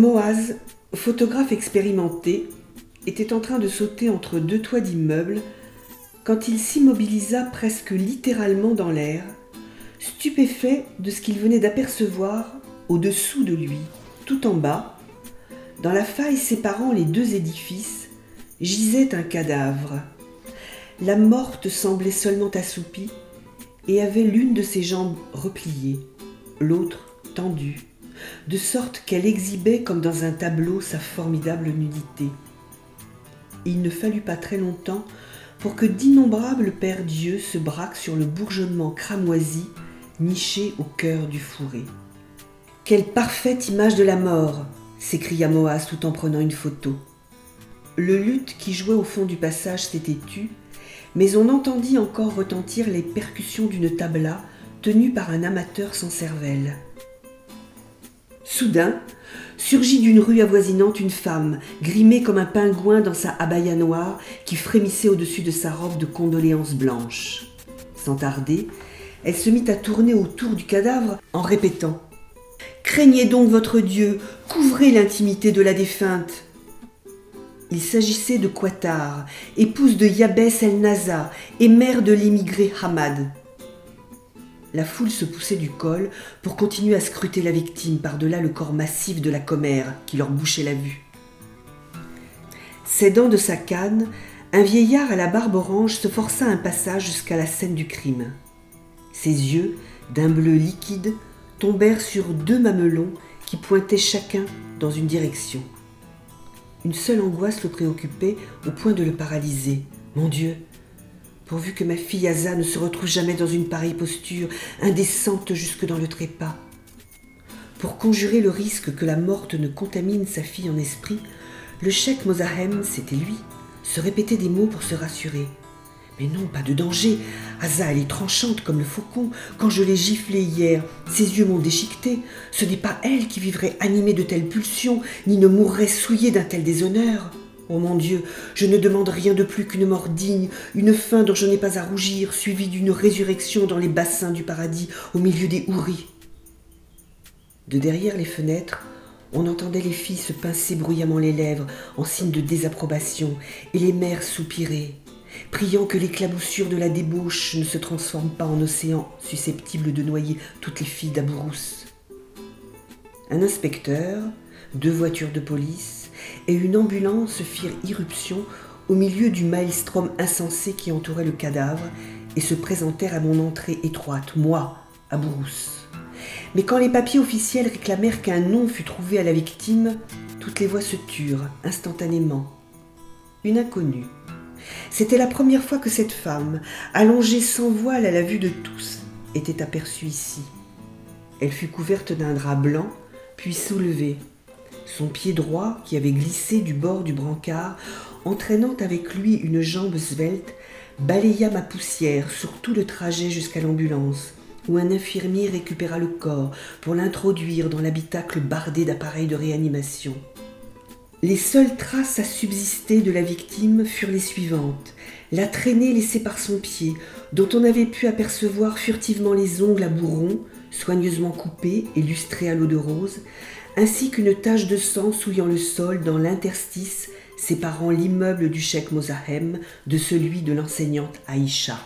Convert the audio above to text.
Moaz, photographe expérimenté, était en train de sauter entre deux toits d'immeubles quand il s'immobilisa presque littéralement dans l'air, stupéfait de ce qu'il venait d'apercevoir au-dessous de lui, tout en bas, dans la faille séparant les deux édifices, gisait un cadavre. La morte semblait seulement assoupie et avait l'une de ses jambes repliées, l'autre tendue, de sorte qu'elle exhibait comme dans un tableau sa formidable nudité. Il ne fallut pas très longtemps pour que d'innombrables paires d'yeux se braquent sur le bourgeonnement cramoisi niché au cœur du fourré. « Quelle parfaite image de la mort !» s'écria Moaz tout en prenant une photo. Le luth qui jouait au fond du passage s'était tu, mais on entendit encore retentir les percussions d'une tabla tenue par un amateur sans cervelle. Soudain, surgit d'une rue avoisinante une femme, grimée comme un pingouin dans sa abaya noire qui frémissait au-dessus de sa robe de condoléances blanches. Sans tarder, elle se mit à tourner autour du cadavre en répétant « Craignez donc votre Dieu, couvrez l'intimité de la défunte !» Il s'agissait de Qatar, épouse de Yabès el-Naza et mère de l'émigré Hamad. La foule se poussait du col pour continuer à scruter la victime par-delà le corps massif de la commère qui leur bouchait la vue. S'aidant de sa canne, un vieillard à la barbe orange se força un passage jusqu'à la scène du crime. Ses yeux, d'un bleu liquide, tombèrent sur deux mamelons qui pointaient chacun dans une direction. Une seule angoisse le préoccupait au point de le paralyser. « Mon Dieu, pourvu que ma fille Aza ne se retrouve jamais dans une pareille posture, indécente jusque dans le trépas. » Pour conjurer le risque que la morte ne contamine sa fille en esprit, le cheikh Mozahem, c'était lui, se répétait des mots pour se rassurer. « Mais non, pas de danger. Aza, elle est tranchante comme le faucon. Quand je l'ai giflée hier, ses yeux m'ont déchiqueté. Ce n'est pas elle qui vivrait animée de telles pulsions, ni ne mourrait souillée d'un tel déshonneur. Oh mon Dieu, je ne demande rien de plus qu'une mort digne, une fin dont je n'ai pas à rougir, suivie d'une résurrection dans les bassins du paradis, au milieu des houris. » De derrière les fenêtres, on entendait les filles se pincer bruyamment les lèvres en signe de désapprobation et les mères soupirer, priant que l'éclaboussure de la débauche ne se transforme pas en océan susceptible de noyer toutes les filles d'Abou-Rousse. Un inspecteur, 2 voitures de police et une ambulance firent irruption au milieu du maelstrom insensé qui entourait le cadavre et se présentèrent à mon entrée étroite, moi, Abou-Rousse. Mais quand les papiers officiels réclamèrent qu'un nom fût trouvé à la victime, toutes les voix se turent instantanément. Une inconnue. C'était la première fois que cette femme, allongée sans voile à la vue de tous, était aperçue ici. Elle fut couverte d'un drap blanc, puis soulevée. Son pied droit, qui avait glissé du bord du brancard, entraînant avec lui une jambe svelte, balaya ma poussière sur tout le trajet jusqu'à l'ambulance, où un infirmier récupéra le corps pour l'introduire dans l'habitacle bardé d'appareils de réanimation. Les seules traces à subsister de la victime furent les suivantes. La traînée laissée par son pied, dont on avait pu apercevoir furtivement les ongles à bourrons, soigneusement coupés et lustrés à l'eau de rose, ainsi qu'une tache de sang souillant le sol dans l'interstice séparant l'immeuble du cheikh Mozahem de celui de l'enseignante Aïcha.